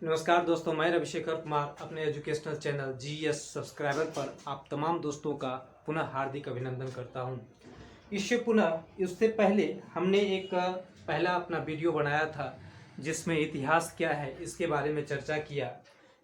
नमस्कार दोस्तों, मैं रविशेखर कुमार अपने एजुकेशनल चैनल जीएस सब्सक्राइबर पर आप तमाम दोस्तों का पुनः हार्दिक अभिनंदन करता हूं। इससे पहले हमने एक पहला अपना वीडियो बनाया था जिसमें इतिहास क्या है इसके बारे में चर्चा किया।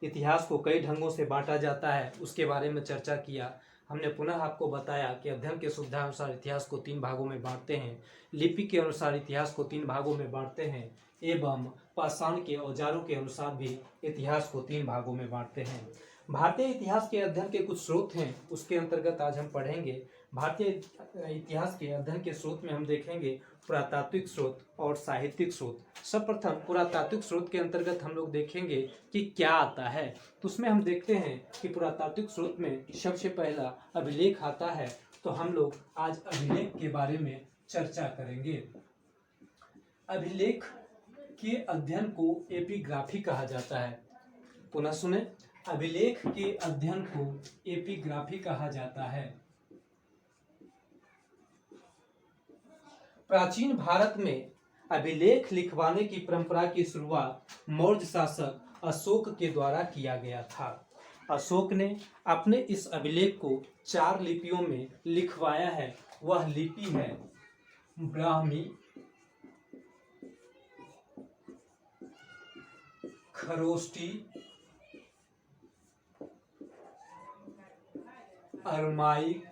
इतिहास को कई ढंगों से बांटा जाता है उसके बारे में चर्चा किया। हमने पुनः आपको बताया कि अध्ययन के सुविधा अनुसार इतिहास को 3 भागों में बांटते हैं, लिपि के अनुसार इतिहास को 3 भागों में बांटते हैं एवं पाषाण के औजारों के अनुसार भी इतिहास को 3 भागों में बांटते हैं। भारतीय इतिहास के अध्ययन के कुछ स्रोत हैं, उसके अंतर्गत आज हम पढ़ेंगे। भारतीय इतिहास के अध्ययन के स्रोत में हम देखेंगे पुरातात्विक स्रोत और साहित्यिक स्रोत। सर्वप्रथम पुरातात्विक स्रोत के अंतर्गत हम लोग देखेंगे कि क्या आता है। तो उसमें हम देखते हैं कि पुरातात्विक स्रोत में सबसे पहला अभिलेख आता है। तो हम लोग आज अभिलेख के बारे में चर्चा करेंगे। अभिलेख के अध्ययन को एपिग्राफी कहा जाता है। पुनः सुने, अभिलेख के अध्ययन को एपिग्राफी कहा जाता है। प्राचीन भारत में अभिलेख लिखवाने की परंपरा की शुरुआत मौर्य शासक अशोक के द्वारा किया गया था। अशोक ने अपने इस अभिलेख को 4 लिपियों में लिखवाया है। वह लिपि है ब्राह्मी, खरोष्टी, अरमाइक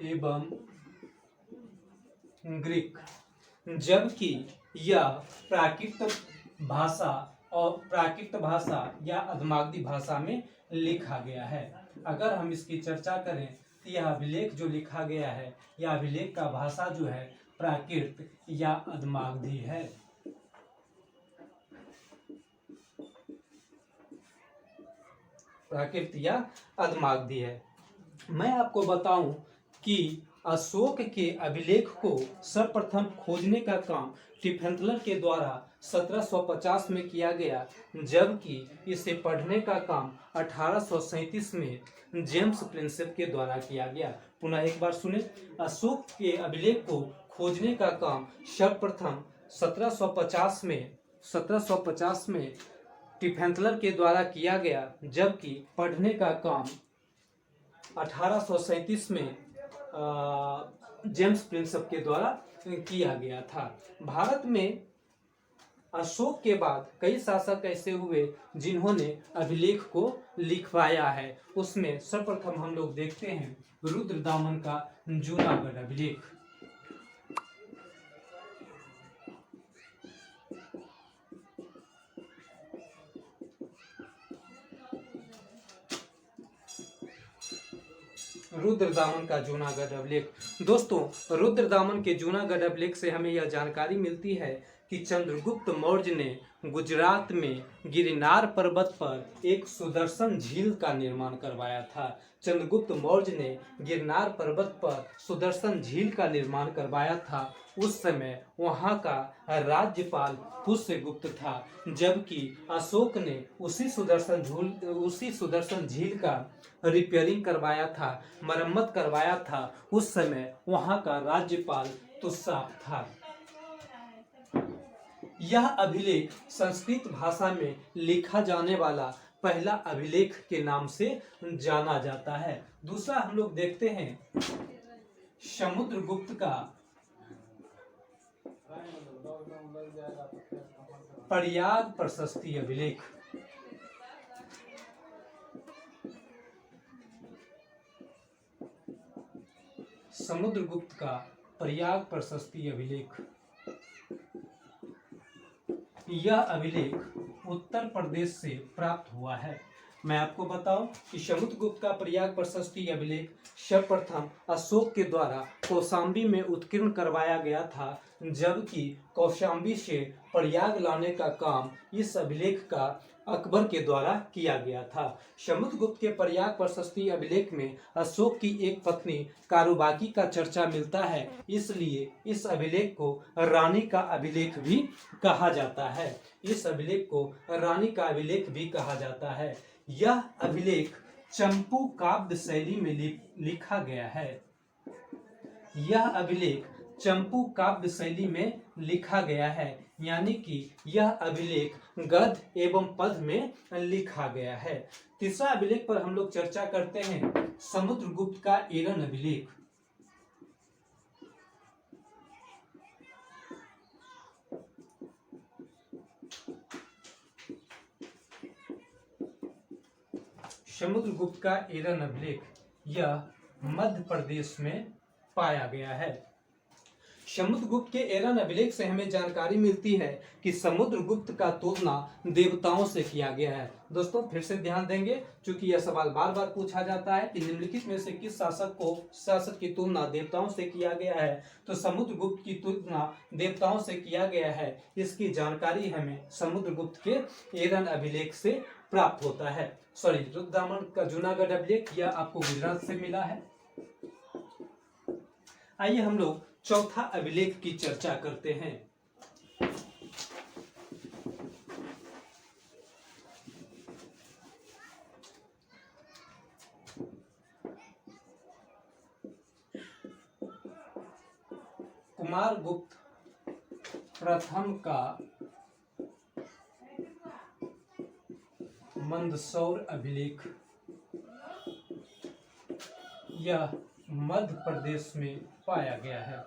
एवं ग्रीक। जबकि यह प्राकृत भाषा या अधमागधी भाषा में लिखा गया है। अगर हम इसकी चर्चा करें तो यह अभिलेख जो लिखा गया है, यह अभिलेख का भाषा जो है प्राकृत या अधमागधी है। प्राकृत या अधमागधी है। मैं आपको बताऊं कि अशोक के अभिलेख को सर्वप्रथम खोजने का काम टिफेंतलर के द्वारा 1750 में किया गया, जबकि इसे पढ़ने का काम 1837 में जेम्स प्रिंसेप के द्वारा किया गया। पुनः एक बार सुने, अशोक के अभिलेख को खोजने का काम सर्वप्रथम 1750 में टिफेंतलर के द्वारा किया गया, जबकि पढ़ने का काम 1837 में जेम्स प्रिंसेप के द्वारा किया गया था। भारत में अशोक के बाद कई शासक ऐसे हुए जिन्होंने अभिलेख को लिखवाया है। उसमें सर्वप्रथम हम लोग देखते हैं रुद्रदामन का जूनागढ़ अभिलेख। रुद्रदामन का जूनागढ़ अभिलेख। दोस्तों, रुद्रदामन के जूनागढ़ अभिलेख से हमें यह जानकारी मिलती है कि चंद्रगुप्त मौर्य ने गुजरात में गिरनार पर्वत पर एक सुदर्शन झील का निर्माण करवाया था। चंद्रगुप्त मौर्य ने गिरनार पर्वत पर सुदर्शन झील का निर्माण करवाया था। उस समय वहां का राज्यपाल पुष्यगुप्त था, जबकि अशोक ने उसी सुदर्शन झील का रिपेयरिंग करवाया था, मरम्मत करवाया था। उस समय वहां का राज्यपाल तुषाप था। यह अभिलेख संस्कृत भाषा में लिखा जाने वाला पहला अभिलेख के नाम से जाना जाता है। दूसरा हम लोग देखते हैं समुद्रगुप्त का प्रयाग प्रशस्ति अभिलेख। समुद्रगुप्त का प्रयाग प्रशस्ति अभिलेख। यह अभिलेख उत्तर प्रदेश से प्राप्त हुआ है। मैं आपको बताऊं कि समुद्रगुप्त का प्रयाग प्रशस्ति अभिलेख सर्वप्रथम अशोक के द्वारा कौशाम्बी में उत्कीर्ण करवाया गया था, जबकि कौशाम्बी से प्रयाग लाने का काम इस अभिलेख का अकबर के द्वारा किया गया था। समुद्रगुप्त के प्रयाग प्रशस्ति अभिलेख में अशोक की एक पत्नी कारुबाकी का चर्चा मिलता है, इसलिए इस अभिलेख को रानी का अभिलेख भी कहा जाता है। इस अभिलेख को रानी का अभिलेख भी कहा जाता है। यह अभिलेख चंपू काव्य शैली में लिखा गया है। यह अभिलेख चंपू काव्य शैली में लिखा गया है, यानी कि यह अभिलेख गद्य एवं पद्य में लिखा गया है। तीसरा अभिलेख पर हम लोग चर्चा करते हैं, समुद्रगुप्त का एरन अभिलेख। समुद्रगुप्त का एरन अभिलेख यह मध्य प्रदेश में पाया गया है। समुद्रगुप्त के एरन अभिलेख से हमें जानकारी मिलती है कि समुद्रगुप्त का तुलना देवताओं से किया गया है। दोस्तों फिर से ध्यान देंगे, क्योंकि यह सवाल बार बार पूछा जाता है कि निम्नलिखित में से किस शासक की तुलना देवताओं से किया गया है, तो समुद्रगुप्त की तुलना देवताओं से किया गया है। इसकी जानकारी हमें समुद्रगुप्त के एरन अभिलेख से प्राप्त होता है। रुद्रदामन का जूनागढ़ अभिलेख यह आपको गुजरात से मिला है। आइए हम लोग चौथा अभिलेख की चर्चा करते हैं। कुमारगुप्त प्रथम का मंदसौर अभिलेख यह मध्य प्रदेश में पाया गया है।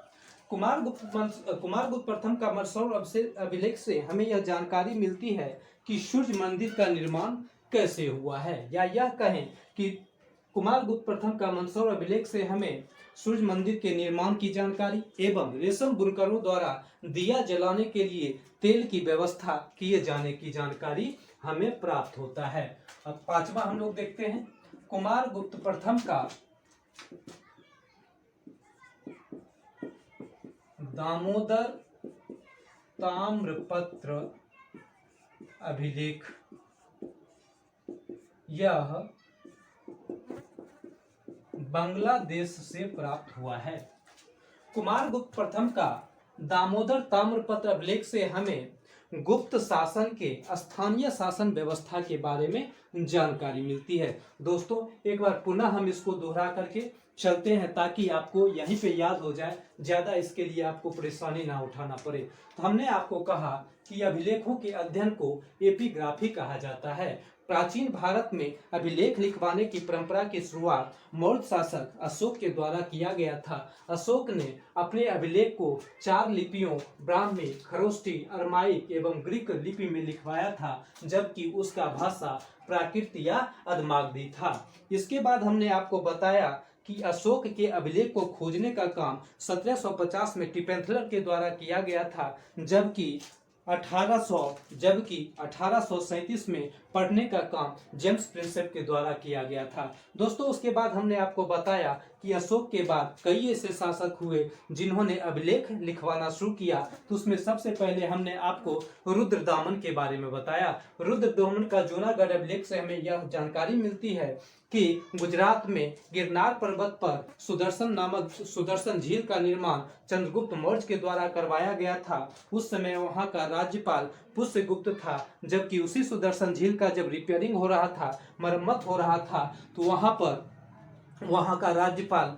कुमारगुप्त प्रथम का मंदसौर अभिलेख से हमें यह जानकारी मिलती है कि सूर्य मंदिर का निर्माण कैसे हुआ है, या यह कहें कि कुमारगुप्त प्रथम का मंदसौर अभिलेख से हमें सूर्य मंदिर के निर्माण की जानकारी एवं रेशम बुनकरों द्वारा दिया जलाने के लिए तेल की व्यवस्था किए जाने की जानकारी हमें प्राप्त होता है। अब पांचवा हम लोग देखते हैं, कुमारगुप्त प्रथम का दामोदर ताम्रपत्र अभिलेख यह बांग्लादेश से प्राप्त हुआ है। कुमारगुप्त प्रथम का दामोदर ताम्रपत्र अभिलेख से हमें गुप्त शासन के स्थानीय शासन व्यवस्था के बारे में जानकारी मिलती है। दोस्तों एक बार पुनः हम इसको दोहरा करके चलते हैं ताकि आपको यहीं पे याद हो जाए, ज्यादा इसके लिए आपको परेशानी ना उठाना पड़े। तो हमने आपको कहा कि अभिलेखों के अध्ययन को एपिग्राफी कहा जाता है। प्राचीन भारत में अभिलेख लिखवाने की परंपरा की शुरुआत मौर्य शासक अशोक के द्वारा किया गया था। अशोक ने अपने अभिलेख को 4 लिपियों ब्राह्मी, खरोष्ठी, अरमाइक एवं ग्रीक लिपि में लिखवाया था, जबकि उसका भाषा प्राकृत या अधमागधी था। इसके बाद हमने आपको बताया कि अशोक के अभिलेख को खोजने का काम 1750 में टिपेंथलर के द्वारा किया गया था, जबकि 1837 में पढ़ने का काम जेम्स प्रिंसेप के द्वारा किया गया था। दोस्तों उसके बाद हमने आपको बताया कि अशोक के बाद कई ऐसे शासक हुए जिन्होंने अभिलेख लिखवाना शुरू किया। तो उसमें सबसे पहले हमने आपको रुद्रदामन के बारे में बताया। रुद्रदामन का जूनागढ़ अभिलेख से हमें यह जानकारी मिलती है कि गुजरात में गिरनार पर्वत पर सुदर्शन झील का निर्माण चंद्रगुप्त मौर्य के द्वारा करवाया गया था। उस समय वहां का राज्यपाल पुष्यगुप्त था, जबकि उसी सुदर्शन झील का जब रिपेयरिंग हो रहा था, मरम्मत हो रहा था, तो वहां का राज्यपाल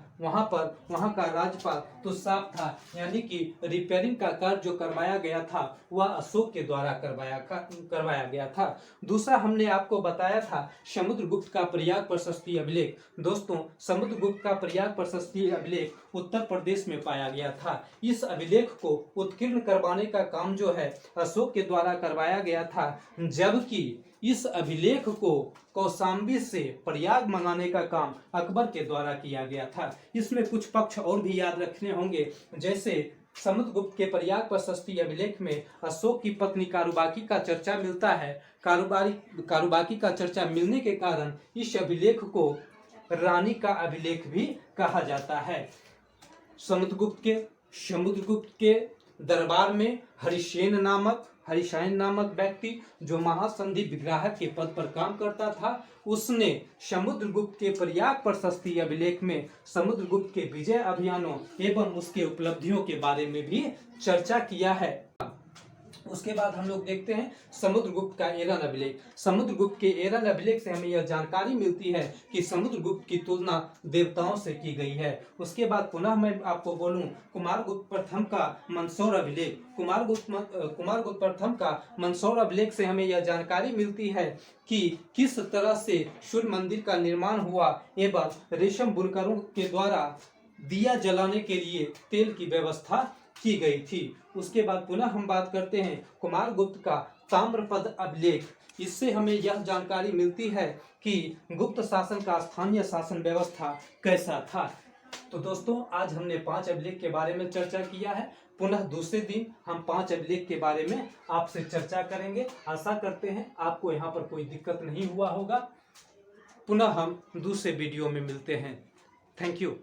तो साफ था, यानी कि रिपेयरिंग का कार्य जो करवाया गया था वह अशोक के द्वारा करवाया गया था। दूसरा हमने आपको बताया था समुद्रगुप्त का प्रयाग प्रशस्ति अभिलेख। दोस्तों समुद्रगुप्त का प्रयाग प्रशस्ति अभिलेख उत्तर प्रदेश में पाया गया था। इस अभिलेख को उत्कीर्ण करवाने का काम जो है अशोक के द्वारा करवाया गया था, जबकि इस अभिलेख को कौशाम्बी से प्रयाग मंगाने का काम अकबर के द्वारा किया गया था। इसमें कुछ पक्ष और भी याद रखने होंगे, जैसे समुद्रगुप्त के प्रयाग प्रशस्ति अभिलेख में अशोक की पत्नी कारुबाकी का चर्चा मिलता है। कारुबाकी का चर्चा मिलने के कारण इस अभिलेख को रानी का अभिलेख भी कहा जाता है। समुद्रगुप्त के दरबार में हरिशयन नामक व्यक्ति जो महासंधि विग्राहक के पद पर काम करता था, उसने समुद्रगुप्त के प्रयाग प्रशस्ति अभिलेख में समुद्रगुप्त के विजय अभियानों एवं उसके उपलब्धियों के बारे में भी चर्चा किया है। उसके बाद हम लोग देखते हैं समुद्रगुप्त का एरन अभिलेख। समुद्रगुप्त के एरन अभिलेख से हमें यह जानकारी मिलती है कि समुद्रगुप्त की तुलना देवताओं से की गई है। उसके बाद पुनः मैं आपको बोलूं कुमारगुप्त प्रथम का मंदसौर अभिलेख। कुमारगुप्त प्रथम का मंदसौर अभिलेख से हमें यह जानकारी मिलती है कि किस तरह से सूर्य मंदिर का निर्माण हुआ एवं रेशम बुनकरों के द्वारा दिया जलाने के लिए तेल की व्यवस्था की गई थी। उसके बाद पुनः हम बात करते हैं कुमारगुप्त का ताम्रपद अभिलेख। इससे हमें यह जानकारी मिलती है कि गुप्त शासन का स्थानीय शासन व्यवस्था कैसा था। तो दोस्तों आज हमने 5 अभिलेख के बारे में चर्चा किया है। पुनः दूसरे दिन हम 5 अभिलेख के बारे में आपसे चर्चा करेंगे। आशा करते हैं आपको यहाँ पर कोई दिक्कत नहीं हुआ होगा। पुनः हम दूसरे वीडियो में मिलते हैं। Thank you.